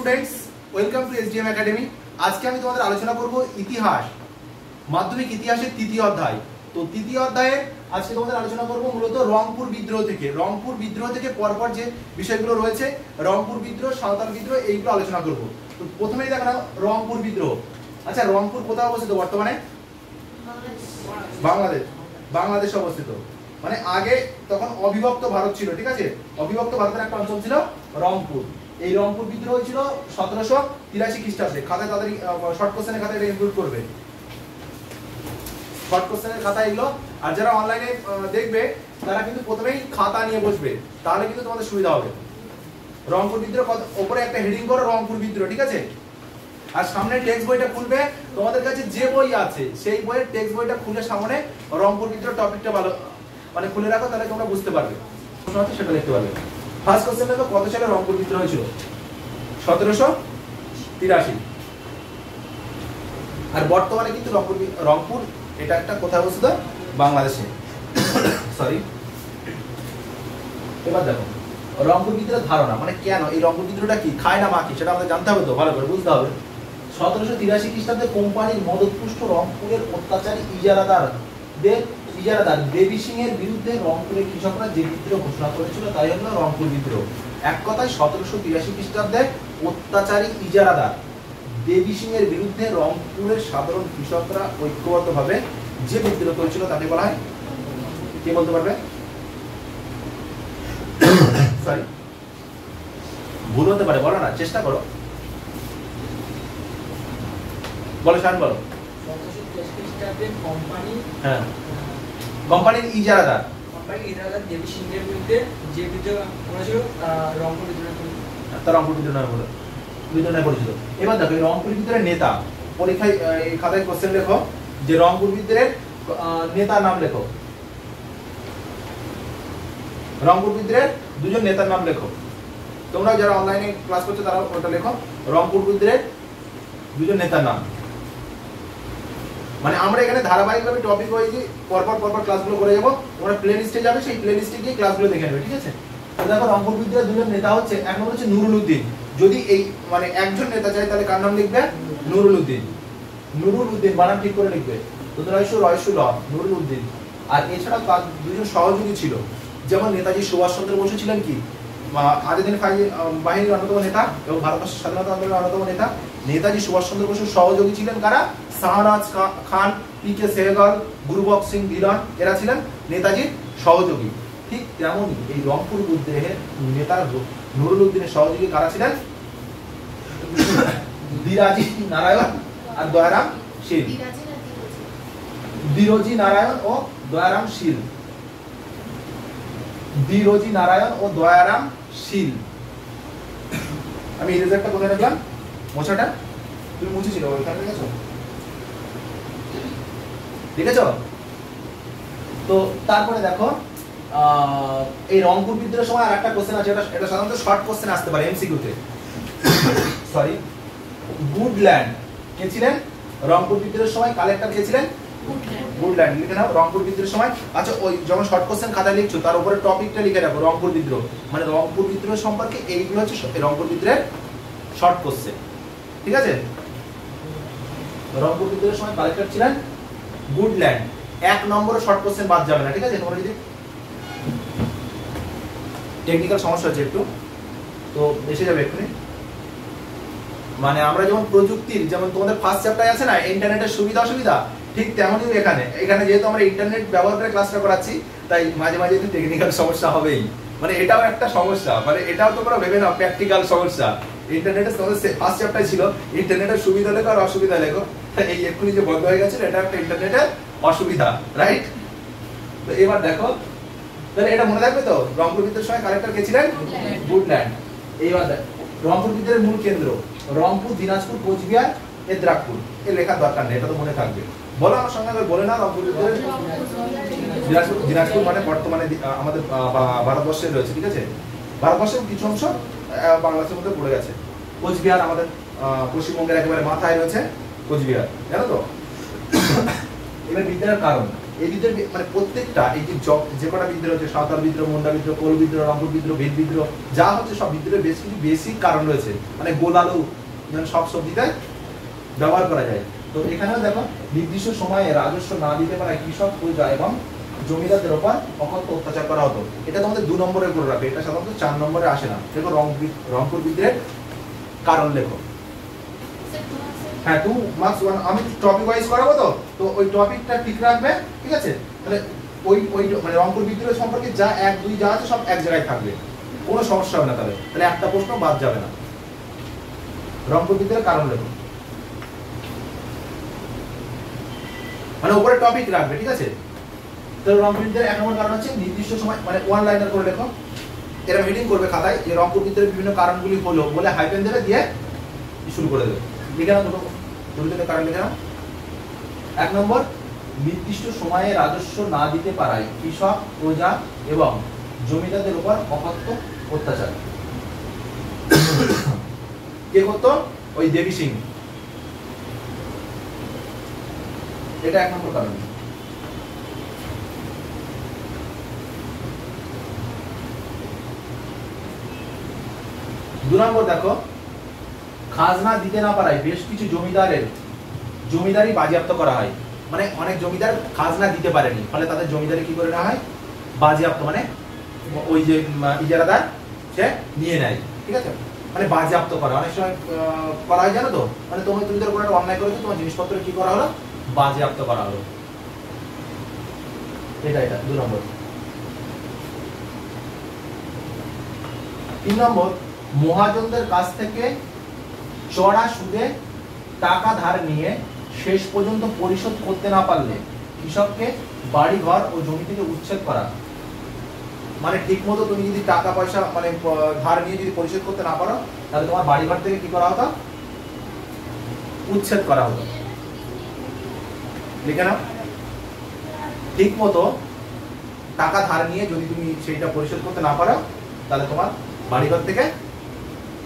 Students, welcome to SDM academy. আজকে আমি তোমাদের আলোচনা করব ইতিহাস, মাধ্যমিক ইতিহাসের তৃতীয় অধ্যায়। তো তৃতীয় অধ্যায়ে আজকে তোমাদের আলোচনা করব মূলত রংপুর বিদ্রোহ থেকে। রংপুর বিদ্রোহ থেকে পরপর যে বিষয়গুলো রয়েছে, রংপুর বিদ্রোহ, সাঁওতাল বিদ্রোহ, এইগুলো আলোচনা করব। তো প্রথমেই দেখো না, রংপুর বিদ্রোহ। আচ্ছা, রংপুর কোথায় অবস্থিত বর্তমানে? বাংলাদেশ অবস্থিত। মানে আগে তখন অবিভক্ত ভারত ছিল, ঠিক আছে? অবিভক্ত ভারতের একটা অঞ্চল ছিল রংপুর। এই রংপুর বিদ্রোহ ছিল 1783 খ্রিস্টাব্দে। খাতায় তাদের শর্ট কোশ্চেনের খাতায় এটা ইনক্লুড করবে, শর্ট কোশ্চেনের খাতা এগুলো। আর যারা অনলাইনে দেখবে তারা কিন্তু প্রথমেই খাতা নিয়ে বসবে, তাহলে কিন্তু তোমাদের সুবিধা হবে। রংপুর বিদ্রোহ উপরে একটা হেডিং করো, রংপুর বিদ্রোহ, ঠিক আছে? আর সামনে টেক্সট বইটা খুলবে, তোমাদের কাছে যে বই আছে সেই বইয়ের টেক্সট বইটা খুলে সামনে রংপুর বিদ্রোহ টপিকটা ভালো মানে খুলে রাখো, তাহলে তোমরা বুঝতে পারবে, সেটা দেখতে পারবে। ফার্স্ট কোশ্চেন দেখো, কত সালে রংপুর বিদ্রোহ হয়েছিল? 1783। আর বর্তমানে কিন্তু রংপুর এটা একটা কোথায় অবস্থিত? বাংলাদেশে। সরি। এবার দেখো রংপুর বিদ্রোহের ধারণা, মানে কেন এই রংপুর বিদ্রোহটা কি, খায় না মা কি, সেটা আমাদের জানতে হবে, তো ভালো করে বুঝতে হবে। 1783 খ্রিস্টাব্দে কোম্পানির মদতপুষ্ট রংপুরের অত্যাচারী ইজারাদার দেবী সিং এর বিরুদ্ধে রংপুরের কৃষকরা যে বিদ্রোহ ঘোষণা করেছিল তাই হলো রংপুর বিদ্রোহ। এক কথায় 1783 খ্রিস্টাব্দে অত্যাচারী ইজারাদার দেবী সিং এর বিরুদ্ধে রংপুরের সাধারণ কৃষকরা ঐক্যবদ্ধভাবে যে বিদ্রোহ করেছিল তাকে বলা হয়, কে বলতে পারবে? সরি, ভুল হতে পারে, বলো না, চেষ্টা করো, বলো শান, বলো। হ্যাঁ, কোম্পানির ইজারাদার দেবী সিংহের বিরুদ্ধে যে বিদ্রোহ করেছিল রংপুর বিদ্রোহ করেছিল। এবার দেখো এই রংপুর বিদ্রোহের নেতা, পরীক্ষায় এই খাতায় কোশ্চেন লেখো যে রংপুর বিদ্রোহের নেতার নাম লেখো। রংপুর বিদ্রোহের দুজন নেতার নাম লেখো। তোমরা যারা অনলাইনে ক্লাস করছো তারা ওটা লেখো, রংপুর বিদ্রোহের দুজন নেতার নাম। মানে আমরা এখানে ধারাবাহিকভাবে টপিক ওয়াইজে পরপর ক্লাসগুলো করে যাবো। তোমরা প্লে লিস্টে যাবে, সেই প্লে লিস্টে গিয়ে ক্লাসগুলো দেখে নেবে, ঠিক আছে? তো দেখো রংপুর বিদ্রোহের দুজন নেতা হচ্ছে, এক নম্বর হচ্ছে নুরুল উদ্দিন। যদি এই মানে একজন নেতা চাই তাহলে কার নাম লিখবে? নুরুল উদ্দিন। নুরুল উদ্দিন বানান ঠিক করে লিখবে, রয়সু ল, নুরুল উদ্দিন। আর এছাড়াও তার দুজন সহযোগী ছিল, যেমন নেতাজি সুভাষ চন্দ্র বসু ছিলেন কি আজাদিন বাহিনীর অন্যতম নেতা এবং ভারতবর্ষের স্বাধীনতা আন্দোলনের অন্যতম নেতা। নেতাজি সুভাষ চন্দ্র বসুর সহযোগী ছিলেন কারা? শাহনাজ খান, পি.কে. সেহগল, গুরুবক্স সিং ধিলন, এরা ছিলেন নেতাজির সহযোগী। ঠিক তেমনই এই রংপুর বিদ্রোহের নেতা নুরুল উদ্দিনের সহযোগী কারা ছিলেন? বিরাজি নারায়ণ আর দয়ারাম শীল। বিরোজি নারায়ণ ও দয়ারাম শীল। বিরোজি নারায়ণ ও দয়ারাম শীল। আমি ইরেজারটা কোথায় রাখলাম? মোছাটা তুমি মুছেছিল ওইখানে, দেখেছো? দেখেছো? তো তারপরে দেখো এই রংপুর বিদ্রোহের সময় আর একটা কোশ্চেন আছে, এটা সাধারণত শর্ট কোশ্চেন আসতে পারে এমসিকিউতে। সরি, গুডল্যান্ড কে ছিলেন রংপুর বিদ্রোহের সময়? কালেক্টর কে ছিলেন? গুডল্যান্ড। লিখে নাও রংপুর বিদ্রোহের সময়। আচ্ছা, ওই যখন শর্ট কোশ্চেন খাতায় লিখছো তার উপরে টপিকটা লিখে রাখো, রংপুর বিদ্রোহ। মানে রংপুর বিদ্রোহ সম্পর্কে এইগুলো হচ্ছে রংপুর বিদ্রোহের শর্ট কোশ্চেন, ঠিক আছে? রংপুর বিদ্রোহের সময় কালেক্টর ছিলেন গুডল্যান্ড। এক নম্বরে শর্ট কোশ্চেন বাদ যাবে না, ঠিক আছে? তোমরা যদি টেকনিক্যাল সমস্যা হচ্ছে একটু, তো এসে যাবে এক্ষুনি। মানে আমরা যেমন প্রযুক্তির, যেমন তোমাদের ফার্স্ট চ্যাপ্টারে আছে না ইন্টারনেটের সুবিধা অসুবিধা, ঠিক তেমনই এখানে যেহেতু আমরা ইন্টারনেট ব্যবহার করে ক্লাসটা করাচ্ছি, তাই মাঝে মাঝে একটু টেকনিক্যাল সমস্যা হবেই। মানে এটাও একটা সমস্যা, মানে এটাও তোমরা ভেবে না প্র্যাকটিক্যাল সমস্যা। ইন্টারনেটের তোমাদের ফার্স্ট চ্যাপ্টার ছিল ইন্টারনেটের সুবিধা লেখো আর অসুবিধা লেখো। এই এক্ষুনি যে বন্ধ হয়ে গেছে এটা একটা ইন্টারনেটের অসুবিধা, রাইট? তো এবার দেখো, তাহলে এটা মনে রাখবে তো, রংপুর বিদ্রোহের সময় কালেক্টর কে ছিলেন? গুডল্যান্ড। এইবার রংপুর বিদ্রোহের মূল কেন্দ্র রংপুর, দিনাজপুর, কোচবিহার, এদ্রাকপুর। এর লেখার দরকার নেই, এটা তো মনে থাকবে। বলো আমার সঙ্গে বলে না, রংপুর বিদ্রোহের দিনাজপুর মানে বর্তমানে আমাদের ভারতবর্ষে রয়েছে, ঠিক আছে? ভারতবর্ষের কিছু অংশ বাংলাদেশের মধ্যে পড়ে গেছে। কোচবিহার আমাদের পশ্চিমবঙ্গের একেবারে মাথায় রয়েছে কোচবিহার, জানো তো? এবার বিদ্রোহের কারণ, এই বিদ্রোহ মানে প্রত্যেকটা এই যে কটা বিদ্রোহ হচ্ছে, সাঁওতাল বিদ্রোহ, মুন্ডা বিদ্রোহ, কোল বিদ্রোহ, রংপুর বিদ্রোহ, ভিল বিদ্রোহ, যা হচ্ছে সব বিদ্রোহের বেশ কিছু বেসিক কারণ রয়েছে, মানে গোল আলু যেমন সব সবজিতে ব্যবহার করা যায়। তো এখানেও দেখো নির্দিষ্ট সময়ে রাজস্ব না দিতে পারা কৃষক, প্রজা এবং জমিদারদের ওপর অকথ্য অত্যাচার করা হতো। এটা তোমাদের 2 নম্বরে করে রাখবে, এটা সাধারণত 4 নম্বরে আসে না। দেখো রংপুর বিদ্রোহের কারণ লেখো। হ্যাঁ 2 মার্কস 1, আমি টপিক ওয়াইজ করাবো তো ওই টপিকটা ঠিক রাখবে, ঠিক আছে? তাহলে ওই মানে রংপুর বিদ্রোহ সম্পর্কে যা 1 2 যা আছে সব এক জায়গায় থাকবে, কোনো সমস্যা হবে না। তাহলে একটা প্রশ্ন বাদ যাবে না। রংপুর বিদ্রোহের কারণ লেখো, মানে উপরে টপিক রাখবে, ঠিক আছে? তো রংপুর বিদ্রোহের 1 নম্বর কারণ হচ্ছে নির্দিষ্ট সময়, মানে 1 লাইনার করে লেখো, এরা হেডিং করবে খাতায় যে রংপুর বিদ্রোহের বিভিন্ন কারণগুলি হলো বলে হাইফেন দেবে, দিয়ে শুরু করে দেবে। লিখে নাও দুটো কারণ লিখে নাও। 1 নম্বর, নির্দিষ্ট সময়ে রাজস্ব না দিতে পারায় কৃষক, প্রজা এবং জমিদারদের উপর অকথ্য অত্যাচার। কে করতো? ওই দেবী সিং। এটা 1 নম্বর কারণ। 2 নম্বর দেখো, খাজনা দিতে না পারায় বেশ কিছু জমিদারি বাজেয়াপ্ত করা হয়। মানে অনেক জমিদার খাজনা দিতে পারেনি, ফলে তাদের জমিদারি কি করে নেওয়া হয়? বাজেয়াপ্ত, মানে ওই যে ইজারাদার সে নিয়ে নেয়, ঠিক আছে? মানে বাজেয়াপ্ত করা অনেক সময় করা হয়, জানো তো? মানে তুমি তো কোনো একটা অন্যায় করেছো, তোমার জিনিসপত্র কি করা হলো? বাজেয়াপ্ত করা হলো। এটা 2 নম্বর। 3 নম্বর, মহাজনদের কাছ থেকে চড়া সুদে টাকা ধার নিয়ে শেষ পর্যন্ত পরিশোধ করতে না পারলে কৃষককে বাড়ি ঘর ও জমি থেকে উচ্ছেদ করা। মানে ঠিক মতো তুমি যদি টাকা পয়সা মানে ধার নিয়ে যদি পরিশোধ করতে না পারো, তাহলে তোমার বাড়ি ঘর থেকে কি করা হতো? উচ্ছেদ করা হতো। লিখে নাও, ঠিক মতো টাকা ধার নিয়ে যদি তুমি সেইটা পরিশোধ করতে না পারো, তাহলে তোমার বাড়ি ঘর থেকে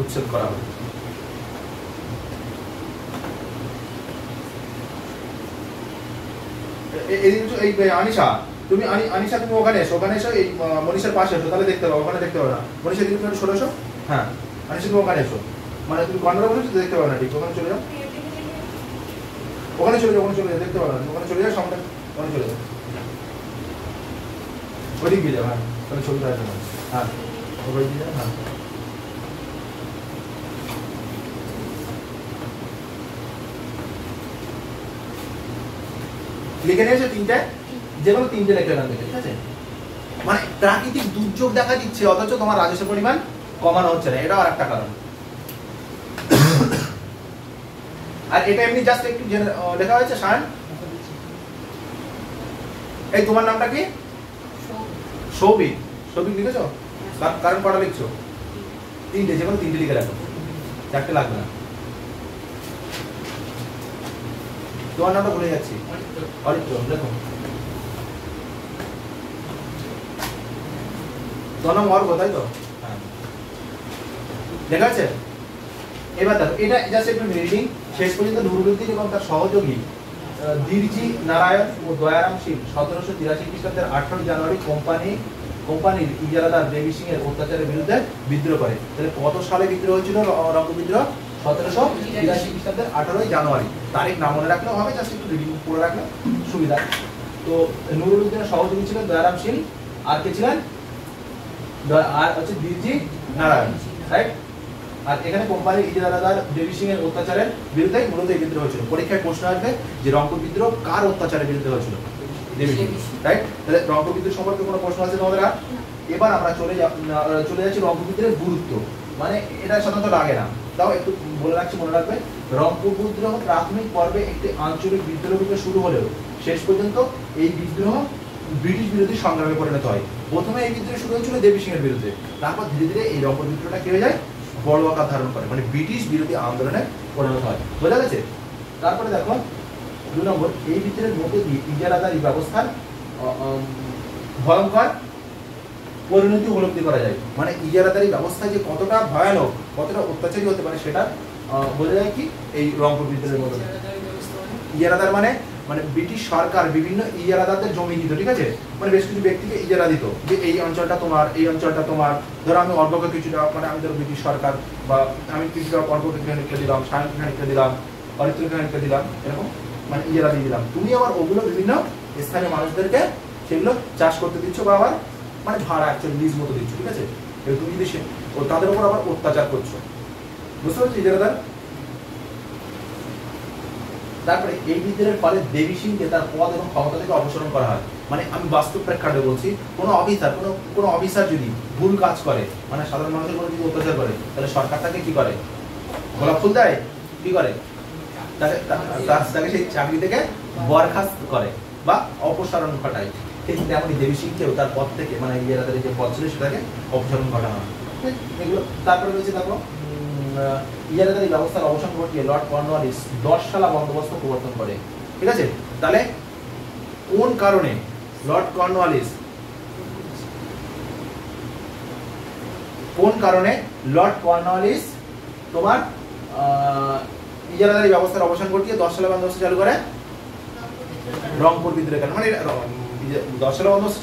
উচ্ছেদ করা হবে। এই আনিশা, তুমি ওখানে এসো, এই মনীষার পাশে এসো, তাহলে দেখতে পাবো। ওখানে দেখতে পাবো না। মনীষা দিদি তুমি সরে এসো। হ্যাঁ আনিশা, তুমি ওখানে এসো, মানে তুমি কর্নারে বসেছো, দেখতে পাবো না। ঠিক ওখানে চলে যাও, ওখানে চলে যাও, দেখতে পাবো না। ওখানে চলে যাও, সামনে ওখানে চলে যাও, ওইদিক দিয়ে যাও। হ্যাঁ তাহলে ছবিটা আসবে না। হ্যাঁ ওই দিয়ে যাও। হ্যাঁ লিখে নিয়েছো 3টে, যে কোনো 3টে লিখে নেবে, ঠিক আছে? মানে প্রাকৃতিক দুর্যোগ দেখা দিচ্ছে অথচ তোমার রাজস্বের পরিমাণ কমানো হচ্ছে না, এটাও আরেকটা কারণ। আর এটা এমনি জাস্ট একটু লেখা হয়েছে শান। এই তোমার নামটা কি? সৌভিক। সৌভিক লিখেছো? কারণ কটা লিখছো? 3টে, যে কোনো 3টে লিখে রাখো, 4টে লাগবে না। তোমার নামটা ভুলে যাচ্ছি। অরিত্র লেখো। তোমার নাম অর্ঘ, তাই তো? হ্যাঁ লেখা আছে। এবার দেখো, এটা জাস্ট একটু রিডিং। শেষ পর্যন্ত নুরুদ্দিন এবং তার সহযোগী দিরজি নারায়ণ ও দয়ারাম সিং 1783 খ্রিস্টাব্দের 18 জানুয়ারি কোম্পানির ইজারাদার দেবী সিং এর অত্যাচারের বিরুদ্ধে বিদ্রোহ করে। তাহলে কত সালে বিদ্রোহ হয়েছিল? রংপুর বিদ্রোহ 1783 খ্রিস্টাব্দের 18 জানুয়ারি। তারিখ না মনে রাখলেও হবে, জাস্ট একটু রিডিং করে রাখলে সুবিধা। তো নুরুদ্দিনের সহযোগী ছিলেন দয়ারাম সিং, আর কে ছিলেন? আর হচ্ছে দিরজি নারায়ণ, রাইট? আর এখানে কোম্পানির ইজারাদার দেবী সিং এর অত্যাচারের বিরুদ্ধে মূলত এই বিদ্রোহ হয়েছিল। পরীক্ষায় প্রশ্ন আসবে যে রংপুর বিদ্রোহ কার অত্যাচারের বিরুদ্ধে হয়েছিল? দেবী সিং, রাইট? তাহলে রংপুর বিদ্রোহ সম্পর্কে কোনো প্রশ্ন আছে তোমাদের? আর এবার আমরা চলে যাচ্ছি রংপুর বিদ্রোহের গুরুত্ব। মানে এটা সাধারণত লাগে না, তাও একটু বলে রাখছি, মনে রাখবে। রংপুর বিদ্রোহ প্রাথমিক পর্বে একটি আঞ্চলিক বিদ্রোহ রূপে শুরু হলেও শেষ পর্যন্ত এই বিদ্রোহ ব্রিটিশ বিরোধী সংগ্রামে পরিণত হয়। প্রথমে এই বিদ্রোহ শুরু হয়েছিল দেবী সিং এর বিরুদ্ধে, তারপর ধীরে ধীরে এই রংপুর বিদ্রোহটা কি হয়ে যায়? বড় আকার ধারণ করে, মানে ব্রিটিশ বিরোধী আন্দোলনে পরিণত হয়। বোঝা গেছে? তারপরে দেখো 2 নম্বর, এই বিদ্রোহের মধ্যে দিয়ে ইজারাদারি ব্যবস্থার ভয়ঙ্কর পরিণতি উপলব্ধি করা যায়। মানে ইজারাদারি ব্যবস্থা যে কতটা ভয়ানক, কতটা অত্যাচারী হতে পারে সেটা বোঝা যায় কি এই রংপুর বিদ্রোহের মধ্যে। ইজারাদার মানে মানে ব্রিটিশ সরকার বিভিন্ন ইজারাদারদের জমি দিত, ঠিক আছে, মানে বেশ কিছু ব্যক্তিকে ইজারা দিত যে এই অঞ্চলটা তোমার, এই অঞ্চলটা তোমার। ধরো আমি অর্ঘকে কিছুটা, মানে আমি ধরো ব্রিটিশ সরকার বা আমি কিছুটা অর্ঘকে খানিকটা দিলাম, সায়নকে খানিকটা দিলাম, অরিত্রকে খানিকটা দিলাম, এরকম মানে ইজারা দিয়ে দিলাম। তুমি আবার ওগুলো বিভিন্ন স্থানীয় মানুষদেরকে সেগুলো চাষ করতে দিচ্ছ বা আবার মানে ভাড়া অ্যাকচুয়ালি লিজ মতো দিচ্ছ, ঠিক আছে। তুমি যদি তাদের উপর আবার অত্যাচার করছো, বুঝতে পারছো ইজারাদার। তারপরে এই বিদ্রোহের ফলে দেবী সিংকে তার পদ এবং ক্ষমতা থেকে অপসারণ করা হয়। মানে আমি বাস্তব প্রেক্ষাপটে বলছি, কোনো অফিসার যদি ভুল কাজ করে, মানে সাধারণ মানুষের উপর যদি অত্যাচার করে, তাহলে সরকার তাকে কি করে, গোলাপ ফুল দেয়, কি করে, তাকে সেই চাকরি থেকে বরখাস্ত করে বা অপসারণ ঘটায়। ঠিক তেমনই দেবী সিংকেও তার পদ থেকে, মানে ইজারাদারের যে পদ ছিল সেটাকে অপসারণ ঘটানো হয়। এগুলো তারপরে রয়েছে, দেখো ইজারাদারি ব্যবস্থার অবসান ঘটিয়ে লর্ড কর্নওয়ালিস 10 সালা বন্দোবস্ত প্রবর্তন করে, ঠিক আছে। তাহলে কোন কারণে লর্ড কর্নওয়ালিস, তোমার ইজারাদারি ব্যবস্থার অবসান ঘটিয়ে 10 সালা বন্দোবস্ত চালু করে? রংপুর বিদ্রোহের কারণে। মানে 10 সালা বন্দোবস্ত